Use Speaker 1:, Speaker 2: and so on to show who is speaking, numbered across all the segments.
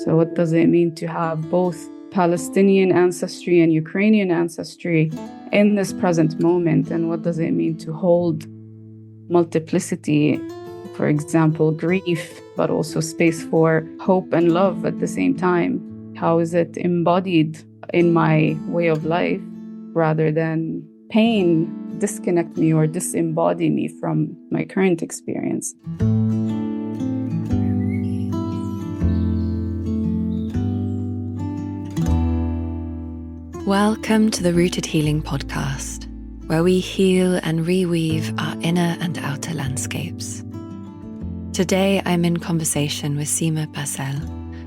Speaker 1: So what does it mean to have both Palestinian ancestry and Ukrainian ancestry in this present moment? And what does it mean to hold multiplicity, for example, grief, but also space for hope and love at the same time? How is it embodied in my way of life rather than pain disconnect me or disembody me from my current experience?
Speaker 2: Welcome to the Rooted Healing podcast, where we heal and reweave our inner and outer landscapes. Today, I'm in conversation with Sima Basel,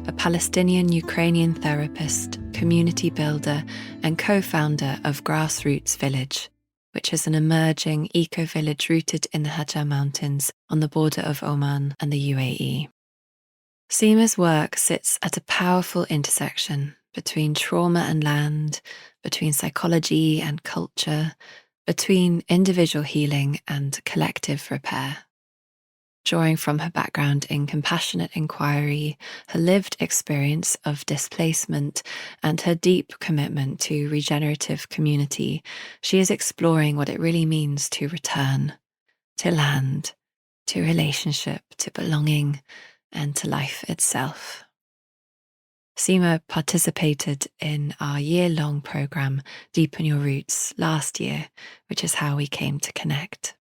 Speaker 2: a Palestinian-Ukrainian therapist, community builder, and co-founder of Grassroots Village, which is an emerging eco-village rooted in the Hajar Mountains on the border of Oman and the UAE. Sima's work sits at a powerful intersection between trauma and land, between psychology and culture, between individual healing and collective repair. Drawing from her background in compassionate inquiry, her lived experience of displacement, and her deep commitment to regenerative community, she is exploring what it really means to return, to land, to relationship, to belonging, and to life itself. Sima participated in our year-long program, Deepen Your Roots, last year, which is how we came to connect.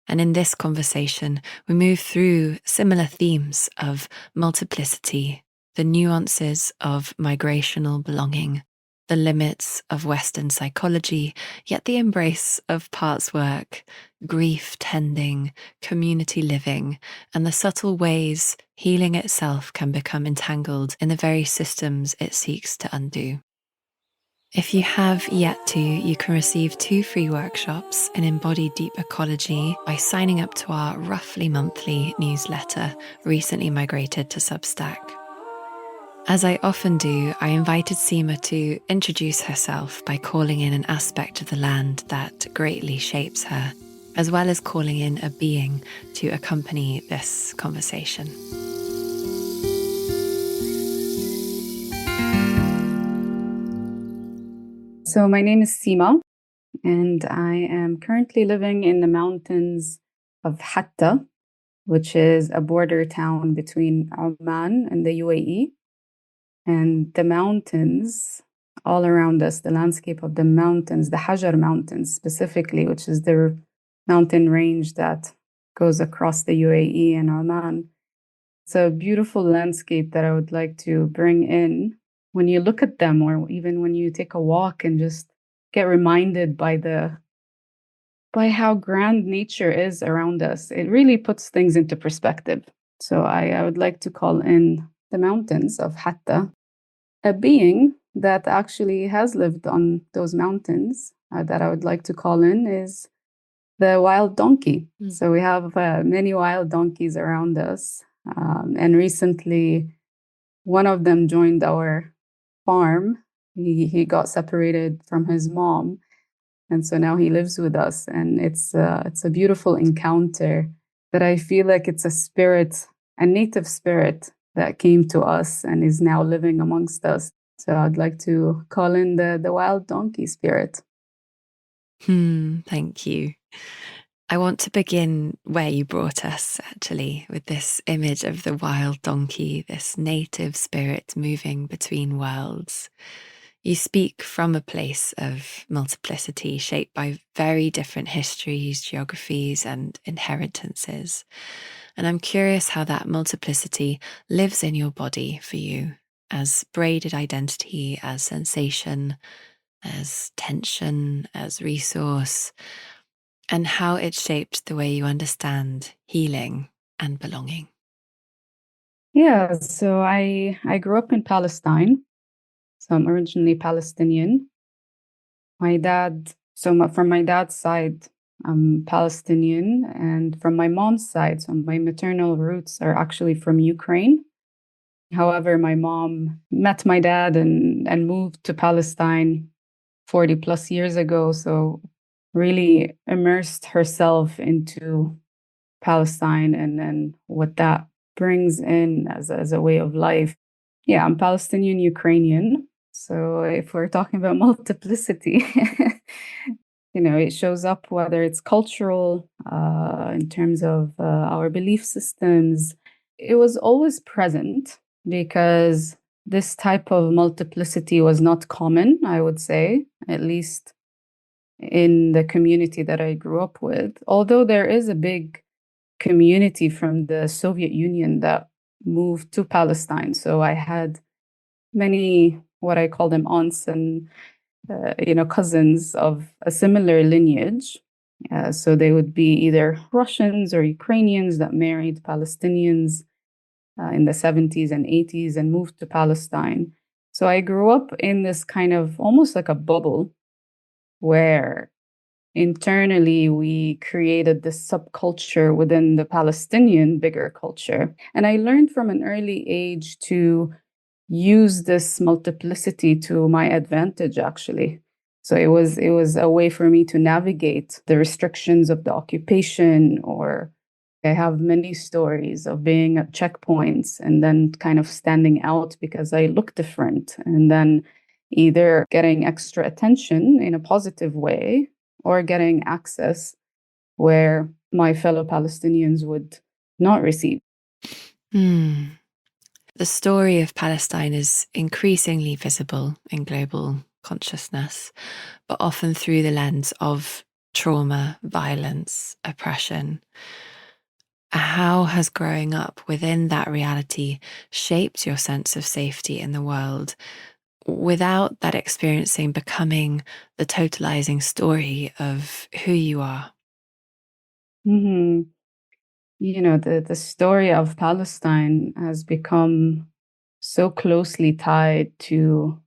Speaker 2: And in this conversation, we move through similar themes of multiplicity, the nuances of migrational belonging, the limits of Western psychology, yet the embrace of parts work, grief tending, community living, and the subtle ways healing itself can become entangled in the very systems it seeks to undo. If you have yet to, you can receive 2 free workshops in embodied deep ecology by signing up to our roughly monthly newsletter, recently migrated to Substack. As I often do, I invited Sima to introduce herself by calling in an aspect of the land that greatly shapes her, as well as calling in a being to accompany this conversation.
Speaker 1: So my name is Sima, and I am currently living in the mountains of Hatta, which is a border town between Oman and the UAE. And the mountains all around us, the landscape of the mountains, the Hajar Mountains specifically, which is the mountain range that goes across the UAE and Oman. It's a beautiful landscape that I would like to bring in when you look at them, or even when you take a walk and just get reminded by how grand nature is around us. It really puts things into perspective. So I would like to call in the mountains of Hatta, a being that actually has lived on those mountains that I would like to call in is the wild donkey. So we have many wild donkeys around us. And recently, one of them joined our farm. He got separated from his mom. And so now he lives with us. And it's a beautiful encounter that I feel like it's a spirit, a native spirit that came to us and is now living amongst us. So I'd like to call in the wild donkey spirit.
Speaker 2: Thank you. I want to begin where you brought us, actually, with this image of the wild donkey, this native spirit moving between worlds. You speak from a place of multiplicity shaped by very different histories, geographies, and inheritances. And I'm curious how that multiplicity lives in your body for you, as braided identity, as sensation, as tension, as resource, and how it shaped the way you understand healing and belonging.
Speaker 1: Yeah, so I grew up in Palestine. So I'm originally Palestinian. From my dad's side, I'm Palestinian. And from my mom's side, so my maternal roots are actually from Ukraine. However, my mom met my dad and moved to Palestine 40 plus years ago. So really immersed herself into Palestine and what that brings in as a way of life. Yeah, I'm Palestinian Ukrainian. So if we're talking about multiplicity, it shows up whether it's cultural, in terms of our belief systems. It was always present because this type of multiplicity was not common, I would say, at least in the community that I grew up with. Although there is a big community from the Soviet Union that moved to Palestine. So I had many, what I call them, aunts and cousins of a similar lineage. So they would be either Russians or Ukrainians that married Palestinians in the 70s and 80s and moved to Palestine. So I grew up in this kind of almost like a bubble where internally we created this subculture within the Palestinian bigger culture. And I learned from an early age to use this multiplicity to my advantage, actually. So it was a way for me to navigate the restrictions of the occupation. Or I have many stories of being at checkpoints and then kind of standing out because I look different, and then either getting extra attention in a positive way or getting access where my fellow Palestinians would not receive.
Speaker 2: Hmm. The story of Palestine is increasingly visible in global consciousness, but often through the lens of trauma, violence, oppression. How has growing up within that reality shaped your sense of safety in the world without that experiencing becoming the totalizing story of who you are?
Speaker 1: Mm-hmm. The story of Palestine has become so closely tied to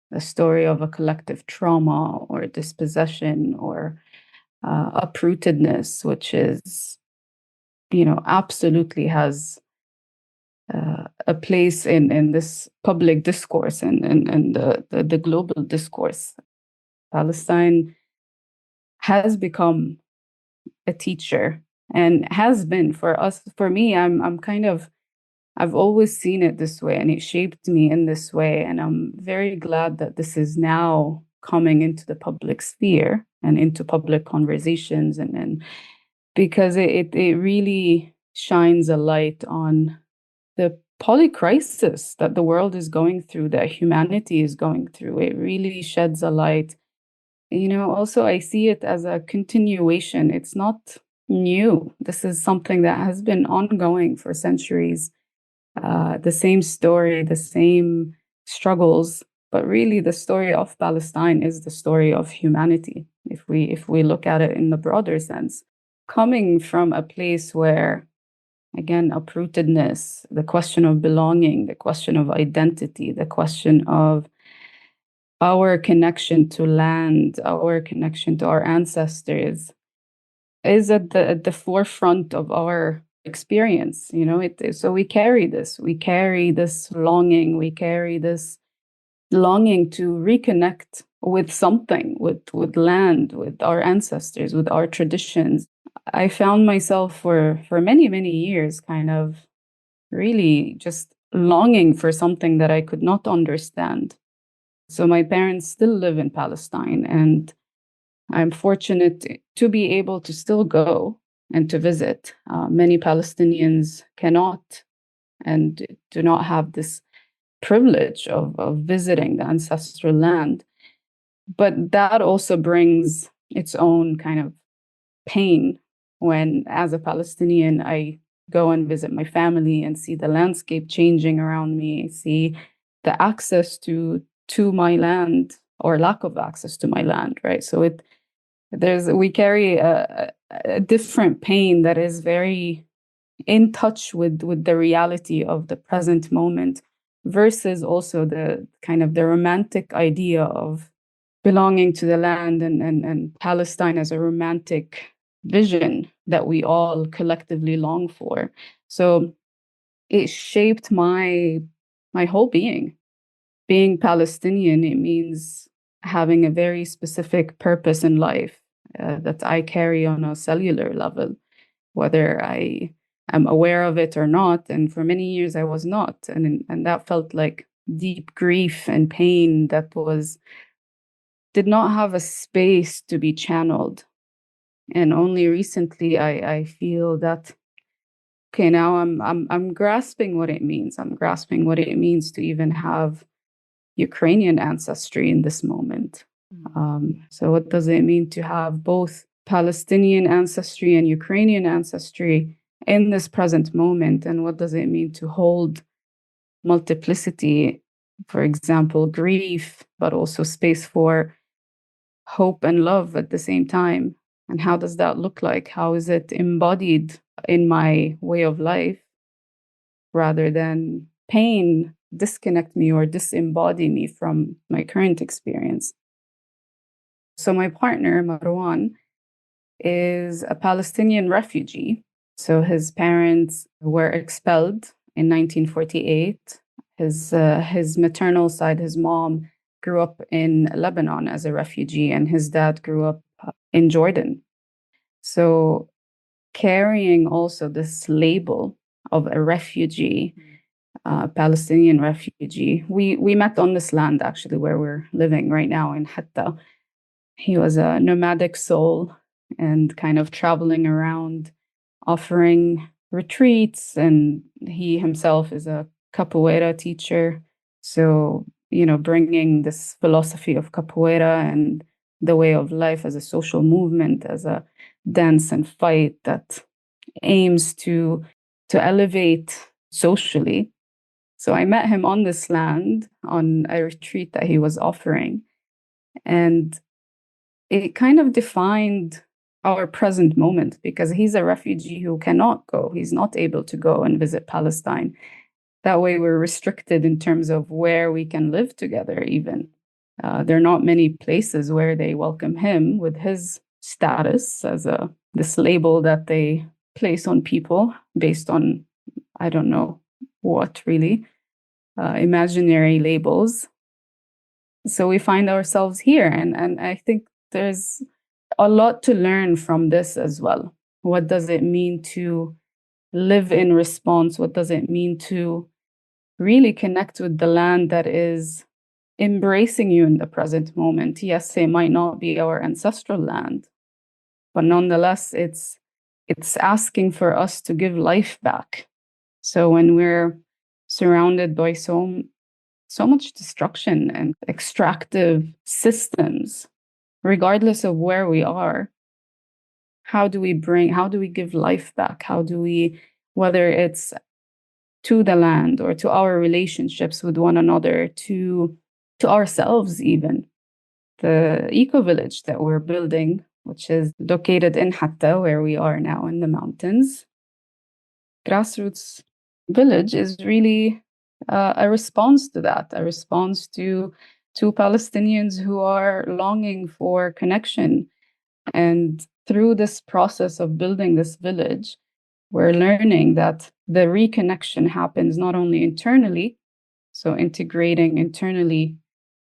Speaker 1: the story of a collective trauma or dispossession or uprootedness, which is, absolutely has a place in this public discourse and the global discourse. Palestine has become a teacher and has been for us. For me, I'm kind of, I've always seen it this way, and it shaped me in this way. And I'm very glad that this is now coming into the public sphere and into public conversations, and because it really shines a light on the polycrisis that the world is going through, that humanity is going through. It really sheds a light. Also, I see it as a continuation. It's not new. This is something that has been ongoing for centuries. The same story, the same struggles, but really the story of Palestine is the story of humanity, if we look at it in the broader sense. Coming from a place where, again, uprootedness, the question of belonging, the question of identity, the question of our connection to land, our connection to our ancestors is at the forefront of our experience. So we carry this longing, we carry this longing to reconnect with something, with land, with our ancestors, with our traditions. I found myself for many, many years kind of really just longing for something that I could not understand. So my parents still live in Palestine, and I'm fortunate to be able to still go and to visit. Many Palestinians cannot and do not have this privilege of visiting the ancestral land. But that also brings its own kind of pain when, as a Palestinian, I go and visit my family and see the landscape changing around me, see the access to my land or lack of access to my land, right? So we carry a different pain that is very in touch with the reality of the present moment, versus also the kind of the romantic idea of belonging to the land and Palestine as a romantic vision that we all collectively long for. So it shaped my whole being. Being Palestinian, it means having a very specific purpose in life that I carry on a cellular level, whether I am aware of it or not. And for many years, I was not. And that felt like deep grief and pain that did not have a space to be channeled. And only recently I feel that, okay, now I'm grasping what it means. I'm grasping what it means to even have Ukrainian ancestry in this moment. So what does it mean to have both Palestinian ancestry and Ukrainian ancestry in this present moment? And what does it mean to hold multiplicity, for example, grief, but also space for hope and love at the same time? And how does that look like? How is it embodied in my way of life rather than pain disconnect me or disembody me from my current experience? So my partner, Marwan, is a Palestinian refugee. So his parents were expelled in 1948. His maternal side, his mom, grew up in Lebanon as a refugee, and his dad grew up in Jordan. So carrying also this label of a refugee, Palestinian refugee. We met on this land, actually, where we're living right now in Hatta. He was a nomadic soul and kind of traveling around, offering retreats. And he himself is a capoeira teacher. So, bringing this philosophy of capoeira and the way of life as a social movement, as a dance and fight that aims to elevate socially. So I met him on this land on a retreat that he was offering. And it kind of defined our present moment, because he's a refugee who cannot go. He's not able to go and visit Palestine. That way, we're restricted in terms of where we can live together, even. There are not many places where they welcome him with his status as this label that they place on people based on, I don't know what really, imaginary labels. So we find ourselves here. And I think there's a lot to learn from this as well. What does it mean to live in response? What does it mean to really connect with the land that is embracing you in the present moment? Yes, it might not be our ancestral land, but nonetheless, it's asking for us to give life back. So when we're surrounded by so much destruction and extractive systems, regardless of where we are, how do we give life back? How do we, whether it's to the land or to our relationships with one another, to ourselves even. The eco-village that we're building, which is located in Hatta, where we are now in the mountains, Grassroots Village is really a response to that, a response to Palestinians who are longing for connection. And through this process of building this village, we're learning that the reconnection happens not only internally, so integrating internally,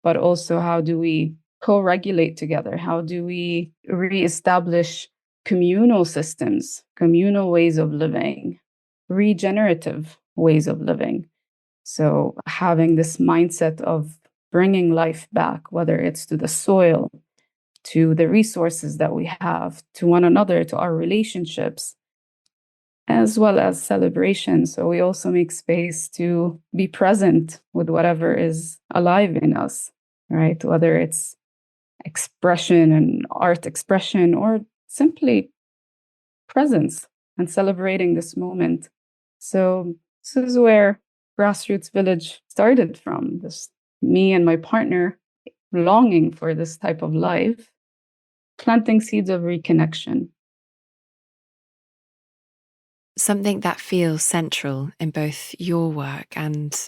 Speaker 1: but also how do we co-regulate together? How do we reestablish communal systems, communal ways of living, regenerative ways of living? So having this mindset of bringing life back, whether it's to the soil, to the resources that we have, to one another, to our relationships, as well as celebration. So we also make space to be present with whatever is alive in us, right? Whether it's expression and art expression, or simply presence and celebrating this moment. So this is where Grassroots Village started from, this me and my partner longing for this type of life, planting seeds of reconnection.
Speaker 2: Something that feels central in both your work and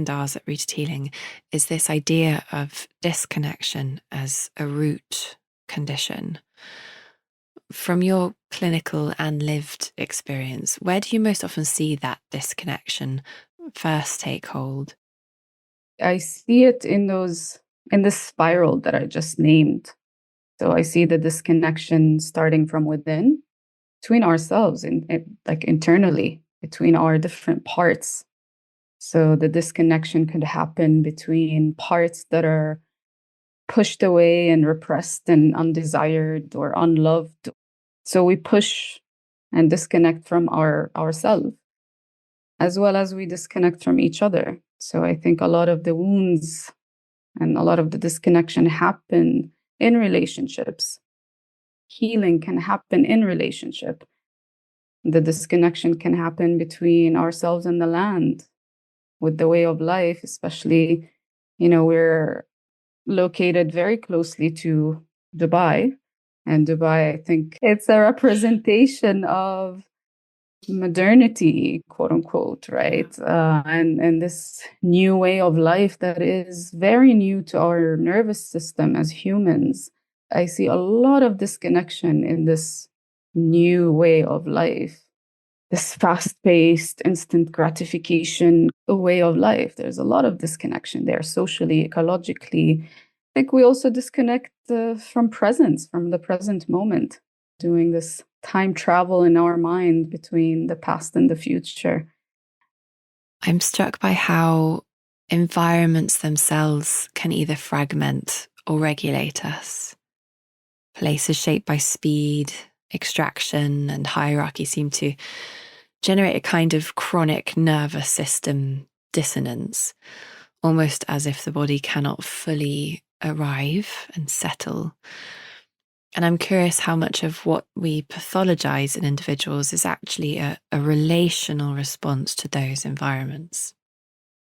Speaker 2: ours at Rooted Healing is this idea of disconnection as a root condition. From your clinical and lived experience, where do you most often see that disconnection first take hold?
Speaker 1: I see it in this spiral that I just named. So I see the disconnection starting from within, between ourselves and like internally, between our different parts. So the disconnection could happen between parts that are pushed away and repressed and undesired or unloved. So we push and disconnect from ourselves, as well as we disconnect from each other. So I think a lot of the wounds and a lot of the disconnection happen in relationships. Healing can happen in relationship. The disconnection can happen between ourselves and the land, with the way of life, especially, we're located very closely to Dubai. And Dubai, I think it's a representation of modernity, quote unquote, right? And this new way of life that is very new to our nervous system as humans. I see a lot of disconnection in this new way of life, this fast-paced, instant gratification way of life. There's a lot of disconnection there, socially, ecologically. I think we also disconnect from presence, from the present moment, doing this time travel in our mind between the past and the future.
Speaker 2: I'm struck by how environments themselves can either fragment or regulate us. Places shaped by speed, extraction, and hierarchy seem to generate a kind of chronic nervous system dissonance, almost as if the body cannot fully arrive and settle. And I'm curious how much of what we pathologize in individuals is actually a relational response to those environments.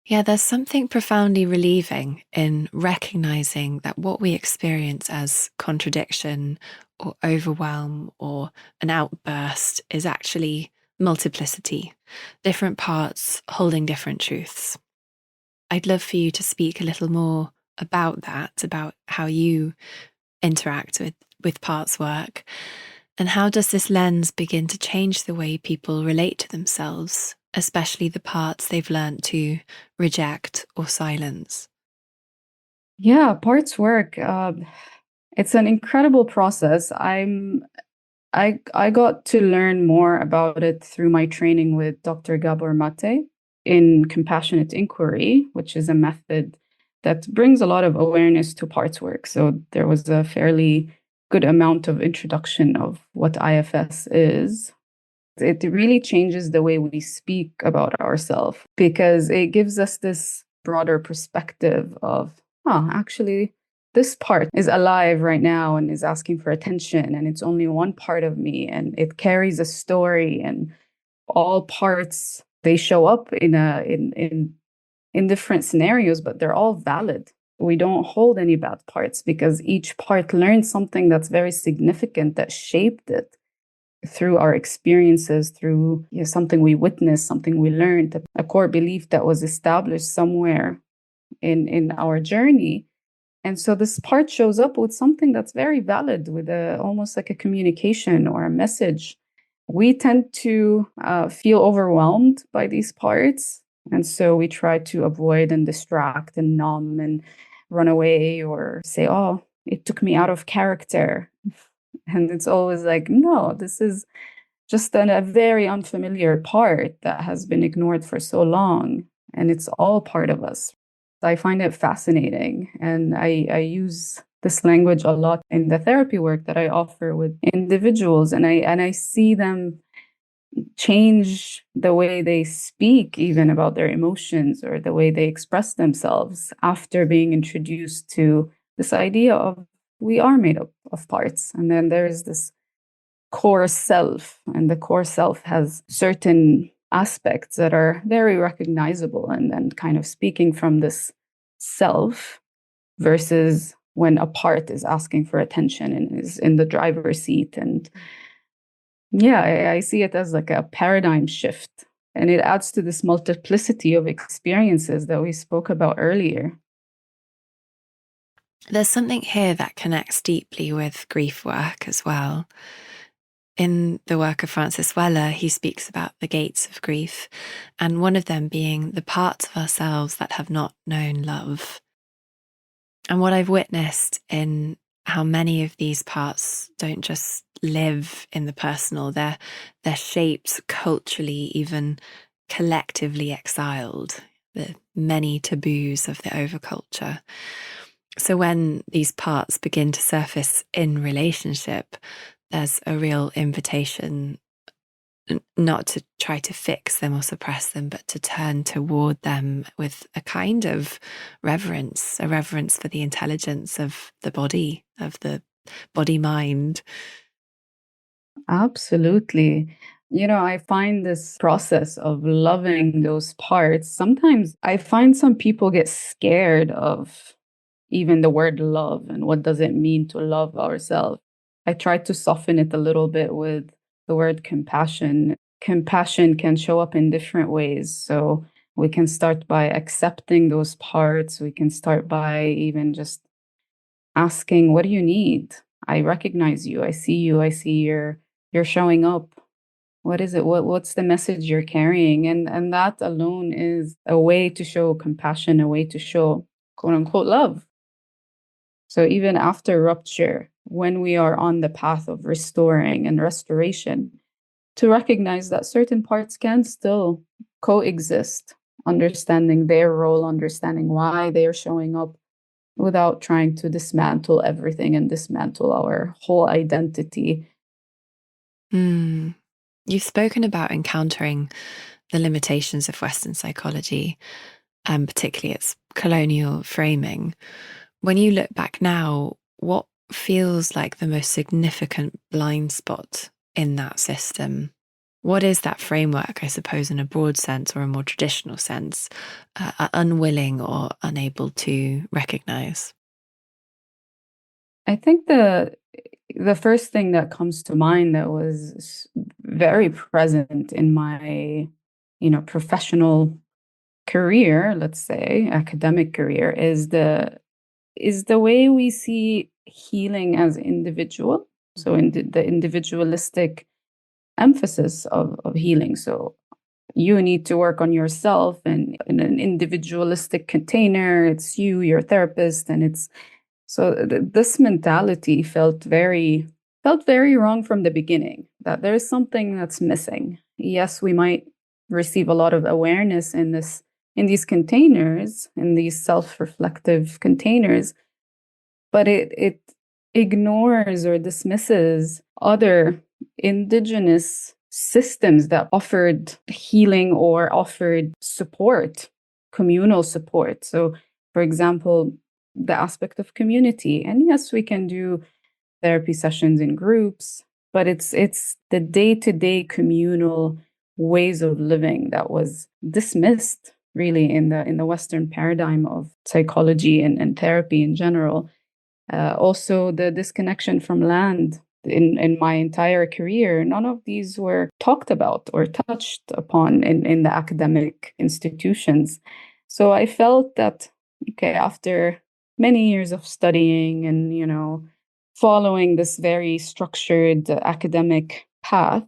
Speaker 2: Yeah, there's something profoundly relieving in recognizing that what we experience as contradiction or overwhelm or an outburst is actually multiplicity, different parts holding different truths. I'd love for you to speak a little more about that, about how you interact with parts work, and how does this lens begin to change the way people relate to themselves, especially the parts they've learned to reject or silence?
Speaker 1: Yeah, parts work. It's an incredible process. I got to learn more about it through my training with Dr. Gabor Mate in compassionate inquiry, which is a method that brings a lot of awareness to parts work. So there was a fairly good amount of introduction of what IFS is. It really changes the way we speak about ourselves because it gives us this broader perspective of, actually, this part is alive right now and is asking for attention, and it's only one part of me, and it carries a story, and all parts, they show up in different scenarios, but they're all valid. We don't hold any bad parts because each part learned something that's very significant that shaped it through our experiences, through something we witnessed, something we learned, a core belief that was established somewhere in our journey. And so this part shows up with something that's very valid, with almost like a communication or a message. We tend to feel overwhelmed by these parts. And so we try to avoid and distract and numb and run away or say, oh, it took me out of character. And it's always like, no, this is just a very unfamiliar part that has been ignored for so long. And it's all part of us. I find it fascinating. And I use this language a lot in the therapy work that I offer with individuals. And I see them change the way they speak, even about their emotions or the way they express themselves after being introduced to this idea of we are made up of parts. And then there is this core self, and the core self has certain aspects that are very recognizable, and kind of speaking from this self versus when a part is asking for attention and is in the driver's seat. And yeah, I see it as like a paradigm shift, and it adds to this multiplicity of experiences that we spoke about earlier.
Speaker 2: There's something here that connects deeply with grief work as well. In the work of Francis Weller, he speaks about the gates of grief, and one of them being the parts of ourselves that have not known love. And what I've witnessed in how many of these parts don't just live in the personal, they're shaped culturally, even collectively exiled. the many taboos of the overculture. So when these parts begin to surface in relationship, there's a real invitation not to try to fix them or suppress them, but to turn toward them with a kind of reverence, a reverence for the intelligence of the body mind.
Speaker 1: Absolutely. I find this process of loving those parts. Sometimes I find some people get scared of even the word love and what does it mean to love ourselves. I try to soften it a little bit with the word compassion. Compassion can show up in different ways. So we can start by accepting those parts. We can start by even just asking, what do you need? I recognize you. I see you. I see you're showing up. What is it? What's the message you're carrying? And that alone is a way to show compassion, a way to show quote unquote love. So even after rupture, when we are on the path of restoring and restoration, to recognize that certain parts can still coexist, understanding their role, understanding why they are showing up without trying to dismantle everything and dismantle our whole identity.
Speaker 2: You've spoken about encountering the limitations of Western psychology, and particularly its colonial framing. When you look back now, what feels like the most significant blind spot in that system? What is that framework, I suppose, in a broad sense or a more traditional sense, unwilling or unable to recognize?
Speaker 1: I think the first thing that comes to mind that was very present in my, professional career, let's say, academic career, is the way we see healing as individual. So in the individualistic emphasis of healing. So you need to work on yourself and in an individualistic container, it's you, your therapist, and it's so this mentality felt very wrong from the beginning, that there is something that's missing. Yes, we might receive a lot of awareness in these containers, in these self-reflective containers, but it ignores or dismisses other indigenous systems that offered healing or offered support, communal support. So, for example, the aspect of community. And yes, we can do therapy sessions in groups, but it's the day-to-day communal ways of living that was dismissed really in the Western paradigm of psychology and therapy in general. Also, the disconnection from land in my entire career, none of these were talked about or touched upon in the academic institutions. So I felt that, okay, after many years of studying and, following this very structured academic path,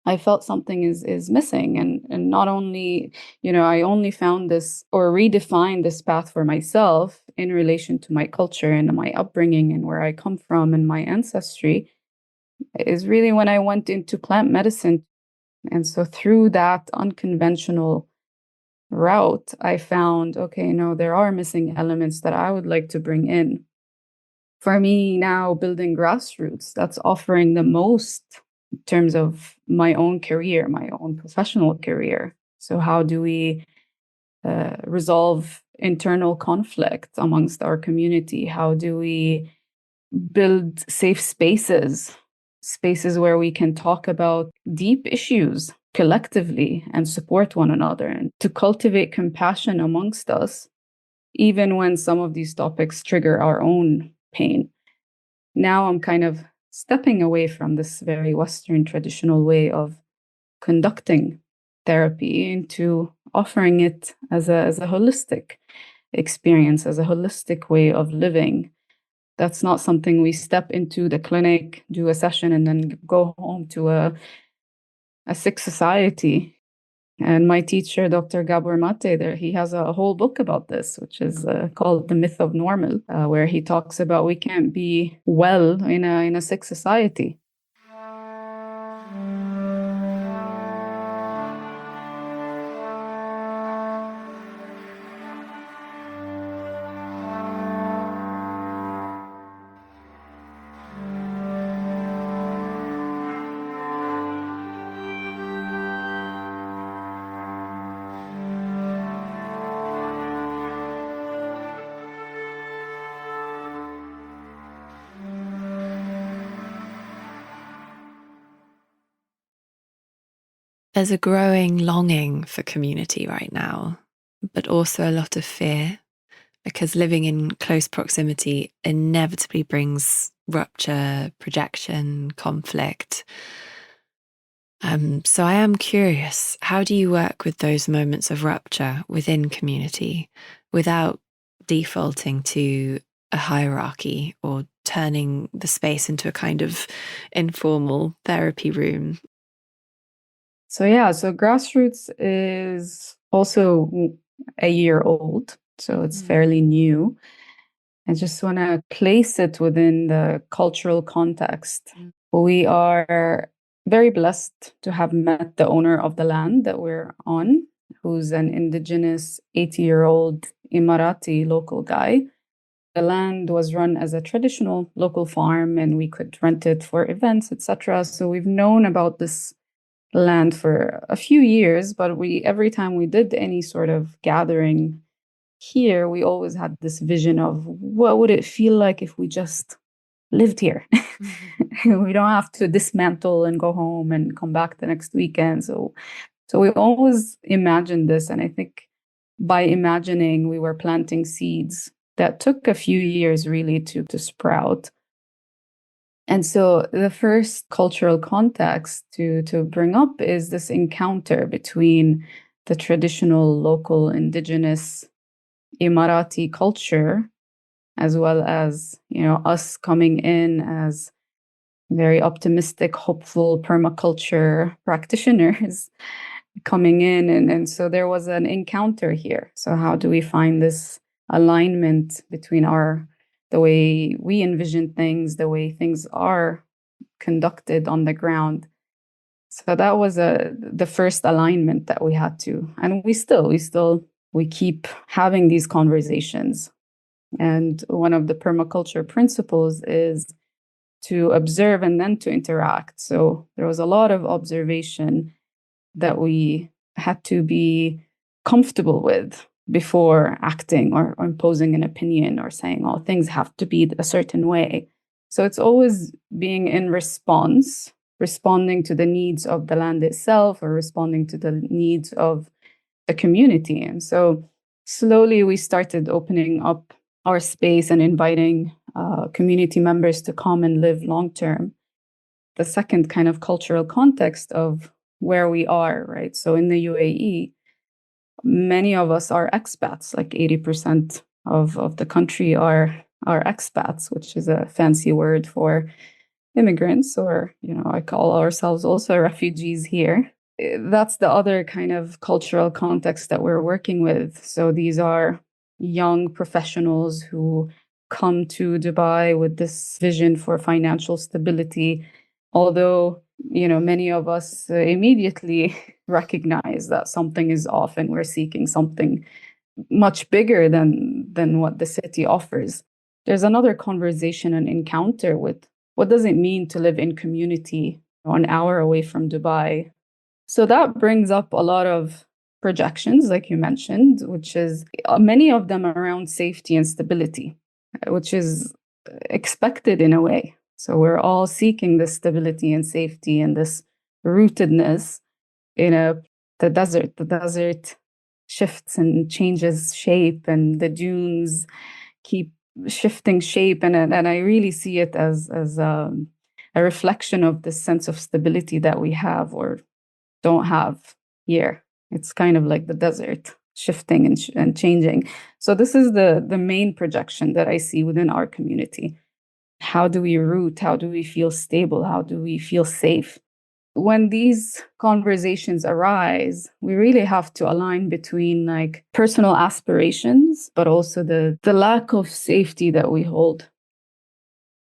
Speaker 1: I felt something is missing. And not only, I only found this or redefined this path for myself in relation to my culture and my upbringing and where I come from and my ancestry, is really when I went into plant medicine. And so through that unconventional route, I found, okay, no, there are missing elements that I would like to bring in. For me now, building Grassroots, that's offering the most in terms of my own career, my own professional career. So how do we resolve internal conflict amongst our community? How do we build safe spaces, spaces where we can talk about deep issues collectively and support one another, and to cultivate compassion amongst us, even when some of these topics trigger our own pain. Now I'm kind of stepping away from this very Western traditional way of conducting therapy into offering it as a holistic experience, as a holistic way of living. That's not something we step into the clinic, do a session, and then go home to a sick society. And my teacher, Dr. Gabor Mate, he has a whole book about this, which is called The Myth of Normal, where he talks about we can't be well in a sick society.
Speaker 2: There's a growing longing for community right now, but also a lot of fear because living in close proximity inevitably brings rupture, projection, conflict. So I am curious, how do you work with those moments of rupture within community without defaulting to a hierarchy or turning the space into a kind of informal therapy room?
Speaker 1: So Grassroots is also a year old, so it's fairly new. I just want to place it within the cultural context. We are very blessed to have met the owner of the land that we're on, who's an indigenous 80-year-old Emirati local guy. The land was run as a traditional local farm, and we could rent it for events, etc. So we've known about this land for a few years, but every time we did any sort of gathering here, we always had this vision of what would it feel like if we just lived here. We don't have to dismantle and go home and come back the next weekend. So we always imagined this, and I think by imagining, we were planting seeds that took a few years really to sprout. And so the first cultural context to bring up is this encounter between the traditional local indigenous Emirati culture, as well as, us coming in as very optimistic, hopeful permaculture practitioners coming in. And so there was an encounter here. So how do we find this alignment between the way we envision things, the way things are conducted on the ground? So that was the first alignment that we had to, and we keep having these conversations. And one of the permaculture principles is to observe and then to interact. So there was a lot of observation that we had to be comfortable with before acting or imposing an opinion or saying, oh, things have to be a certain way. So it's always being in response, responding to the needs of the land itself or responding to the needs of the community. And so slowly we started opening up our space and inviting community members to come and live long term. The second kind of cultural context of where we are, right? So in the UAE, many of us are expats, like 80% of the country are expats, which is a fancy word for immigrants, or, I call ourselves also refugees here. That's the other kind of cultural context that we're working with. So these are young professionals who come to Dubai with this vision for financial stability, although many of us immediately recognize that something is off and we're seeking something much bigger than what the city offers. There's another conversation and encounter with what does it mean to live in community an hour away from Dubai. So that brings up a lot of projections, like you mentioned, which is many of them around safety and stability, which is expected in a way. So we're all seeking this stability and safety and this rootedness in the desert. The desert shifts and changes shape, and the dunes keep shifting shape. And I really see it as a reflection of this sense of stability that we have or don't have here. It's kind of like the desert shifting and changing. So this is the main projection that I see within our community. How do we root? How do we feel stable? How do we feel safe? When these conversations arise, we really have to align between like personal aspirations, but also the lack of safety that we hold.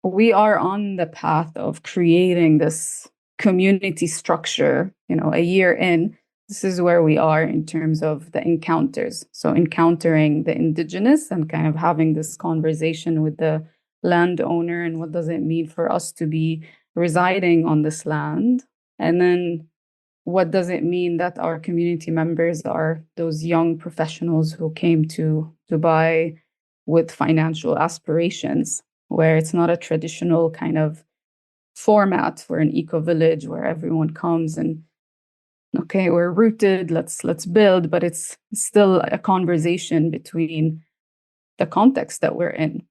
Speaker 1: We are on the path of creating this community structure, a year in. This is where we are in terms of the encounters. So encountering the indigenous and kind of having this conversation with the landowner and what does it mean for us to be residing on this land. And then what does it mean that our community members are those young professionals who came to Dubai with financial aspirations, where it's not a traditional kind of format for an eco-village where everyone comes and okay, we're rooted, let's build, but it's still a conversation between the context that we're in.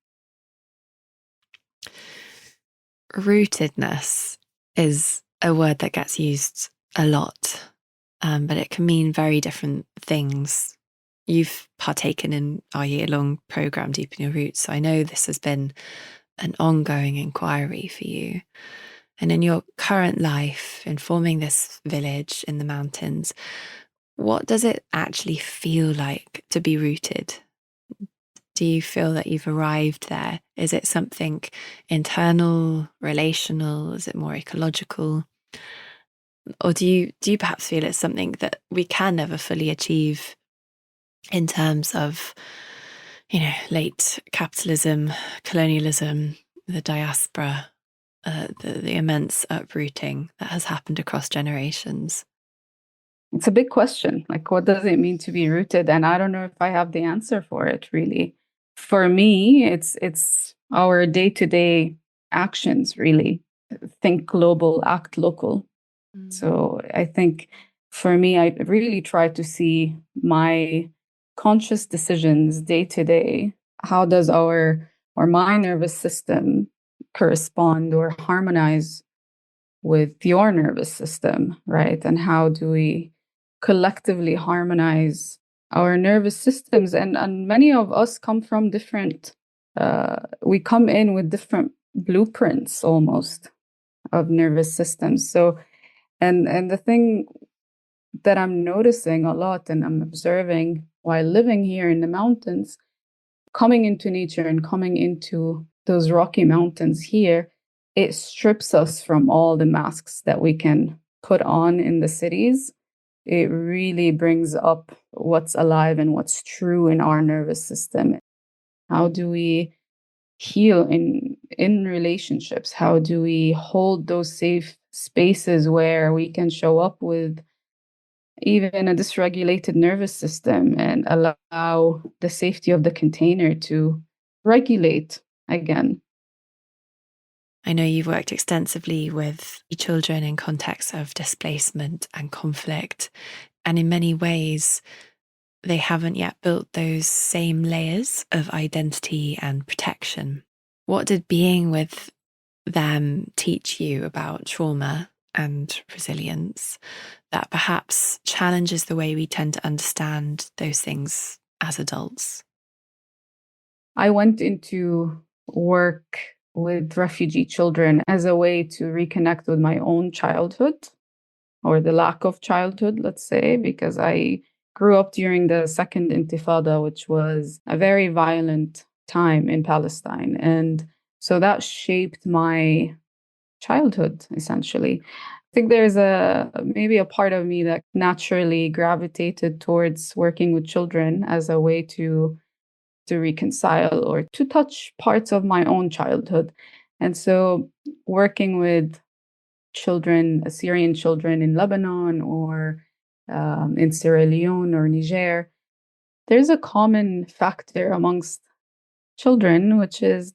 Speaker 2: Rootedness is a word that gets used a lot, but it can mean very different things. You've partaken in our year-long program, Deepen Your Roots, so I know this has been an ongoing inquiry for you. And in your current life, in forming this village in the mountains, what does it actually feel like to be rooted? Do you feel that you've arrived there? Is it something internal, relational? Is it more ecological? Or do you perhaps feel it's something that we can never fully achieve in terms of, late capitalism, colonialism, the diaspora, the immense uprooting that has happened across generations?
Speaker 1: It's a big question. Like, what does it mean to be rooted? And I don't know if I have the answer for it, really. For me, it's our day-to-day actions, really. Think global, act local. So I think for me, I really try to see my conscious decisions day to day. How does my nervous system correspond or harmonize with your nervous system, right? And how do we collectively harmonize our nervous systems? And many of us come from different, we come in with different blueprints almost of nervous systems. So, and the thing that I'm noticing a lot and I'm observing while living here in the mountains, coming into nature and coming into those Rocky Mountains here, it strips us from all the masks that we can put on in the cities. It really brings up what's alive and what's true in our nervous system. How do we heal in relationships? How do we hold those safe spaces where we can show up with even a dysregulated nervous system and allow the safety of the container to regulate again?
Speaker 2: I know you've worked extensively with children in contexts of displacement and conflict, and in many ways, they haven't yet built those same layers of identity and protection. What did being with them teach you about trauma and resilience that perhaps challenges the way we tend to understand those things as adults?
Speaker 1: I went into work with refugee children as a way to reconnect with my own childhood, or the lack of childhood, let's say, because I grew up during the Second Intifada, which was a very violent time in Palestine. And so that shaped my childhood, essentially. I think there's maybe a part of me that naturally gravitated towards working with children as a way to reconcile or to touch parts of my own childhood. And so working with children, Assyrian children in Lebanon or in Sierra Leone or Niger, there's a common factor amongst children, which is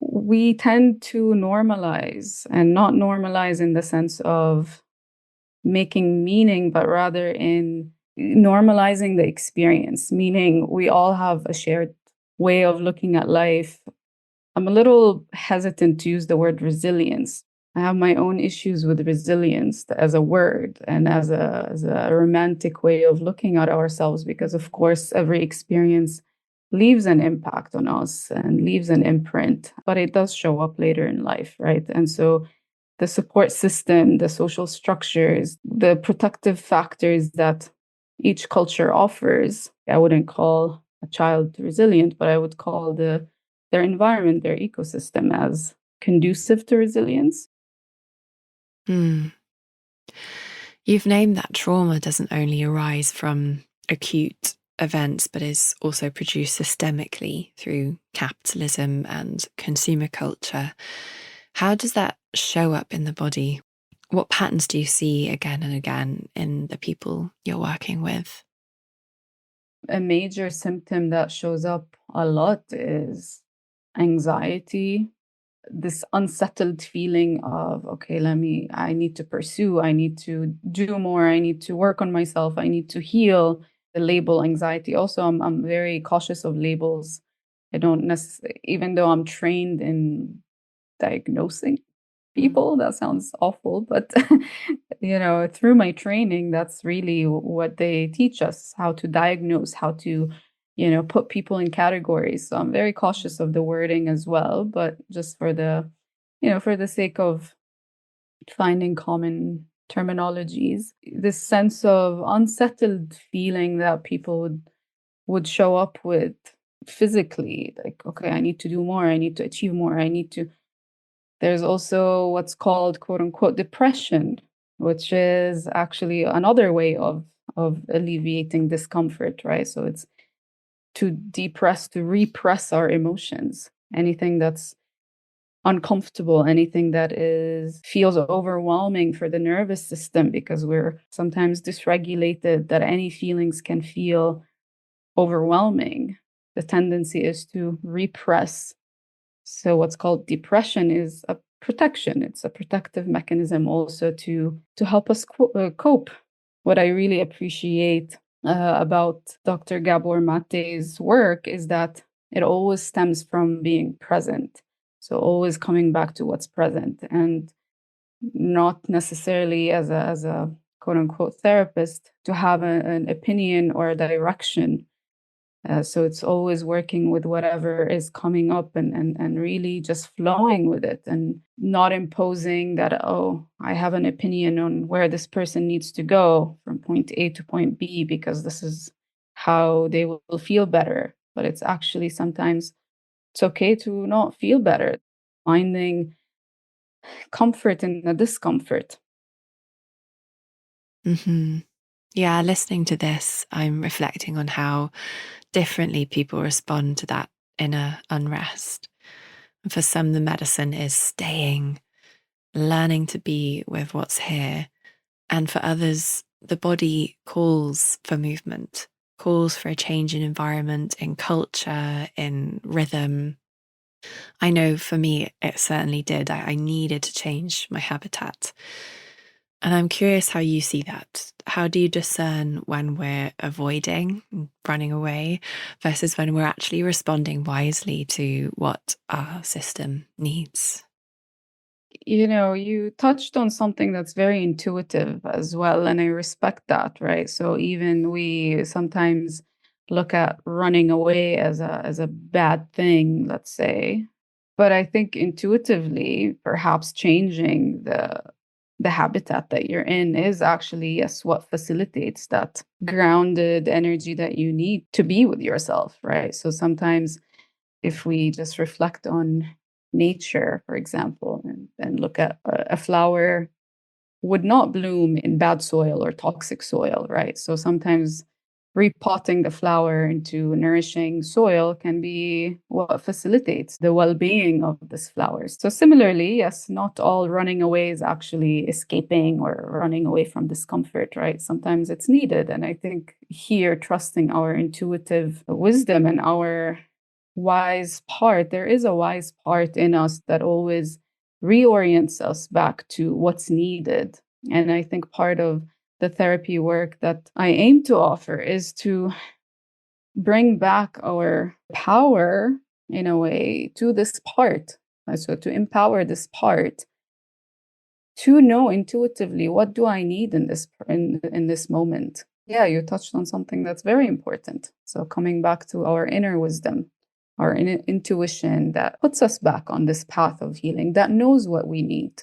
Speaker 1: we tend to normalize, and not normalize in the sense of making meaning, but rather in normalizing the experience, meaning we all have a shared way of looking at life. I'm a little hesitant to use the word resilience. I have my own issues with resilience as a word and as a romantic way of looking at ourselves, because of course every experience leaves an impact on us and leaves an imprint, but it does show up later in life, right? And so the support system, the social structures, the protective factors that each culture offers, I wouldn't call a child resilient, but I would call their environment, their ecosystem, as conducive to resilience.
Speaker 2: You've named that trauma doesn't only arise from acute events, but is also produced systemically through capitalism and consumer culture. How does that show up in the body? What patterns do you see again and again in the people you're working with?
Speaker 1: A major symptom that shows up a lot is anxiety, this unsettled feeling of, okay, I need to pursue, I need to do more, I need to work on myself, I need to heal. The label anxiety. Also, I'm very cautious of labels. I don't necessarily, even though I'm trained in diagnosing people, that sounds awful, but through my training, that's really what they teach us, how to diagnose, how to put people in categories. So I'm very cautious of the wording as well, but just for the sake of finding common terminologies, this sense of unsettled feeling that people would show up with physically, like, okay, I need to do more, I need to achieve more, there's also what's called quote unquote depression, which is actually another way of alleviating discomfort, right? So it's to repress our emotions. Anything that's uncomfortable, anything that feels overwhelming for the nervous system, because we're sometimes dysregulated, that any feelings can feel overwhelming. The tendency is to repress. So what's called depression is a protection. It's a protective mechanism also to help us cope. What I really appreciate about Dr. Gabor Mate's work is that it always stems from being present. So always coming back to what's present, and not necessarily as a quote unquote therapist to have an opinion or a direction. So it's always working with whatever is coming up and really just flowing with it, and not imposing that, oh, I have an opinion on where this person needs to go from point A to point B because this is how they will feel better. But it's actually sometimes it's okay to not feel better, finding comfort in the discomfort.
Speaker 2: Mm-hmm. Yeah, listening to this, I'm reflecting on how differently people respond to that inner unrest. And for some, the medicine is staying, learning to be with what's here. And for others, the body calls for movement, calls for a change in environment, in culture, in rhythm. I know for me, it certainly did. I needed to change my habitat. And I'm curious how you see that. How do you discern when we're avoiding, running away, versus when we're actually responding wisely to what our system needs?
Speaker 1: You touched on something that's very intuitive as well, and I respect that, right? So even we sometimes look at running away as a bad thing, let's say. But I think intuitively, perhaps changing the habitat that you're in is actually, yes, what facilitates that grounded energy that you need to be with yourself, right? So sometimes if we just reflect on nature, for example, and look at a flower would not bloom in bad soil or toxic soil, right? So sometimes repotting the flower into nourishing soil can be what facilitates the well-being of this flower. So similarly, yes, not all running away is actually escaping or running away from discomfort, right? Sometimes it's needed. And I think here, trusting our intuitive wisdom and our wise part, there is a wise part in us that always reorients us back to what's needed. And I think part of the therapy work that I aim to offer is to bring back our power in a way to this part. So to empower this part to know intuitively, what do I need in this moment? Yeah, you touched on something that's very important. So coming back to our inner wisdom, our intuition that puts us back on this path of healing, that knows what we need.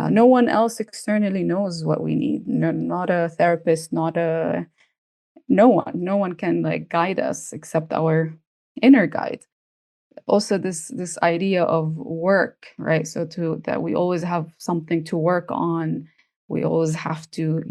Speaker 1: No one else externally knows what we need. No, not a therapist, no one. No one can guide us except our inner guide. Also, this idea of work, right? So that we always have something to work on. We always have to,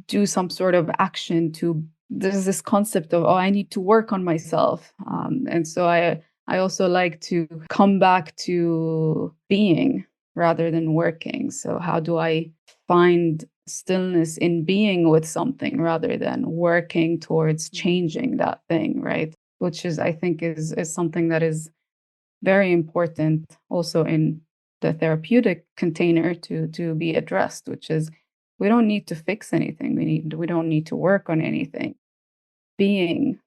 Speaker 1: do some sort of action to. There's this concept of, oh, I need to work on myself, and so I also like to come back to being rather than working. So how do I find stillness in being with something rather than working towards changing that thing, right? Which is, I think, is something that is very important also in the therapeutic container to be addressed, which is we don't need to fix anything. We don't need to work on anything. Being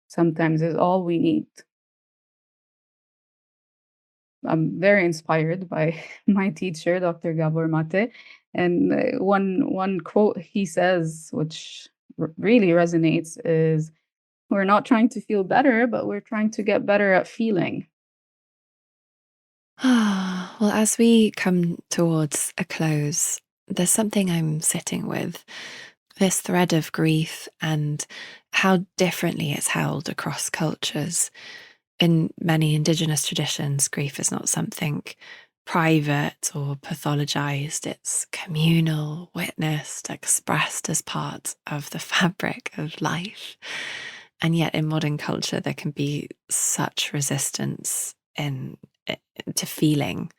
Speaker 1: sometimes is all we need. I'm very inspired by my teacher, Dr. Gabor Mate, and one quote he says, which really resonates, is we're not trying to feel better, but we're trying to get better at feeling.
Speaker 2: Well, as we come towards a close, there's something I'm sitting with, this thread of grief and how differently it's held across cultures. In many Indigenous traditions, grief is not something private or pathologized. It's communal, witnessed, expressed as part of the fabric of life. And yet in modern culture, there can be such resistance to feeling.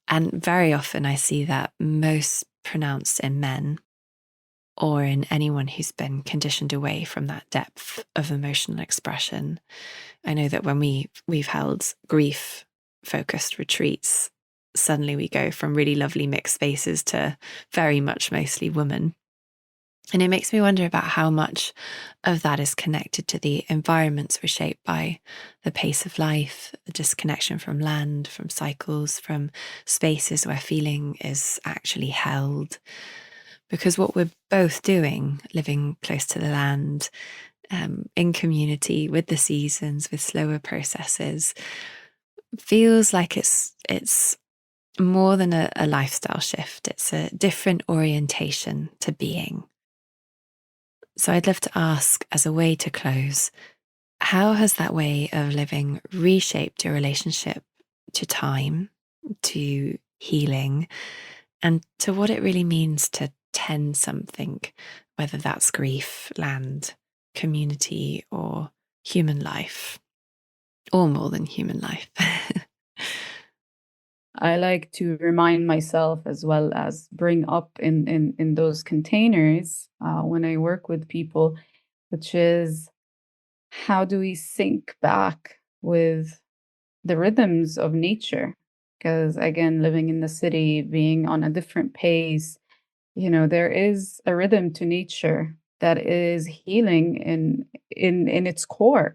Speaker 2: And very often I see that most pronounced in men or in anyone who's been conditioned away from that depth of emotional expression. I know that when we've held grief focused retreats, suddenly we go from really lovely mixed spaces to very much mostly women. And it makes me wonder about how much of that is connected to the environments we're shaped by, the pace of life, the disconnection from land, from cycles, from spaces where feeling is actually held. Because what we're both doing, living close to the land, in community with the seasons, with slower processes, feels like it's more than a lifestyle shift. It's a different orientation to being. So I'd love to ask, as a way to close, how has that way of living reshaped your relationship to time, to healing, and to what it really means to tend something, whether that's grief, land, community, or human life, or more than human life?
Speaker 1: I like to remind myself, as well as bring up in those containers when I work with people, which is how do we sync back with the rhythms of nature? Because again, living in the city, being on a different pace, there is a rhythm to nature that is healing in its core.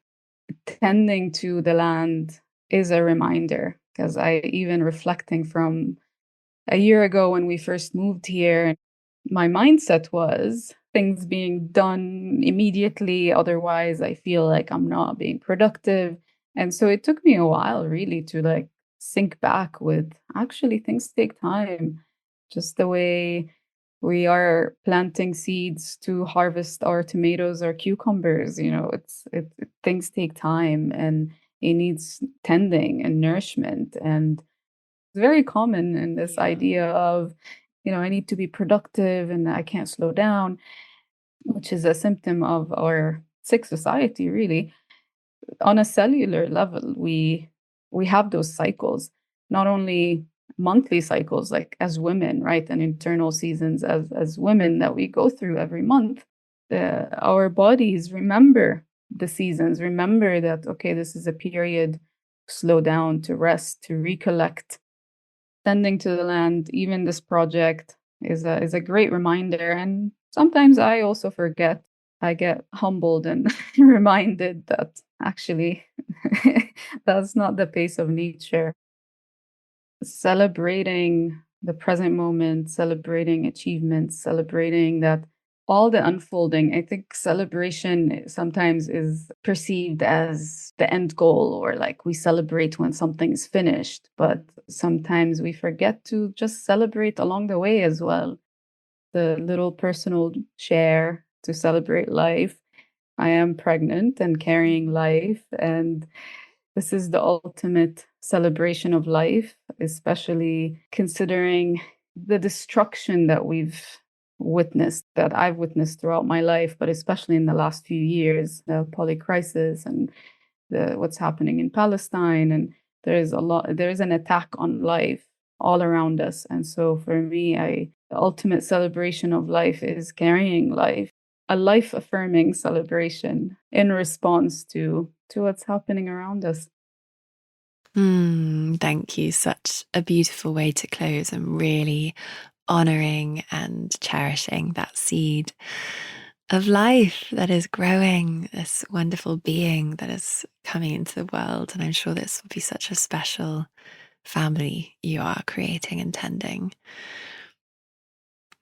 Speaker 1: Tending to the land is a reminder, because I even reflecting from a year ago when we first moved here, my mindset was things being done immediately. Otherwise, I feel like I'm not being productive. And so it took me a while really to sync back with actually things take time. Just the way we are planting seeds to harvest our tomatoes or cucumbers, things take time and it needs tending and nourishment. And it's very common in this idea of, I need to be productive and I can't slow down, which is a symptom of our sick society, really. On a cellular level, we have those cycles, not only monthly cycles, like as women, right? And internal seasons as women that we go through every month. Our bodies remember the seasons, remember that, okay, this is a period to slow down, to rest, to recollect. Tending to the land, even this project is a great reminder. And sometimes I also forget. I get humbled and reminded that actually that's not the pace of nature. Celebrating the present moment, celebrating achievements, celebrating that all the unfolding. I think celebration sometimes is perceived as the end goal, or like we celebrate when something is finished, but sometimes we forget to just celebrate along the way as well. The little personal share to celebrate life. I am pregnant and carrying life, and this is the ultimate celebration of life, especially considering the destruction that I've witnessed throughout my life, but especially in the last few years, the polycrisis and what's happening in Palestine. And there is an attack on life all around us. And so for me, the ultimate celebration of life is carrying life, a life affirming celebration in response to what's happening around us.
Speaker 2: Thank you. Such a beautiful way to close, and really honoring and cherishing that seed of life that is growing, this wonderful being that is coming into the world. And I'm sure this will be such a special family you are creating and tending.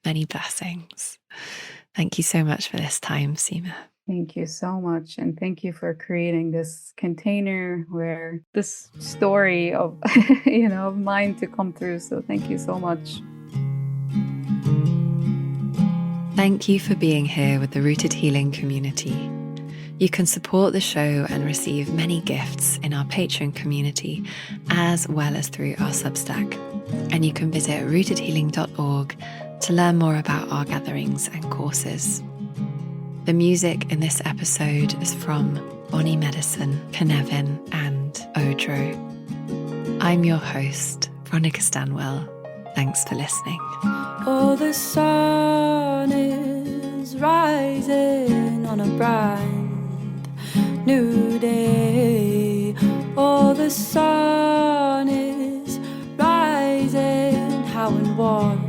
Speaker 2: Many blessings. Thank you so much for this time, Sima.
Speaker 1: Thank you so much. And thank you for creating this container where this story of, of mine to come through. So thank you so much.
Speaker 2: Thank you for being here with the Rooted Healing community. You can support the show and receive many gifts in our Patreon community, as well as through our Substack. And you can visit rootedhealing.org to learn more about our gatherings and courses. The music in this episode is from Bonnie Medicine, Canevin, and Odro. I'm your host, Veronica Stanwell. Thanks for listening.
Speaker 3: Oh, the sun is rising on a brand new day. Oh, the sun is rising, how and what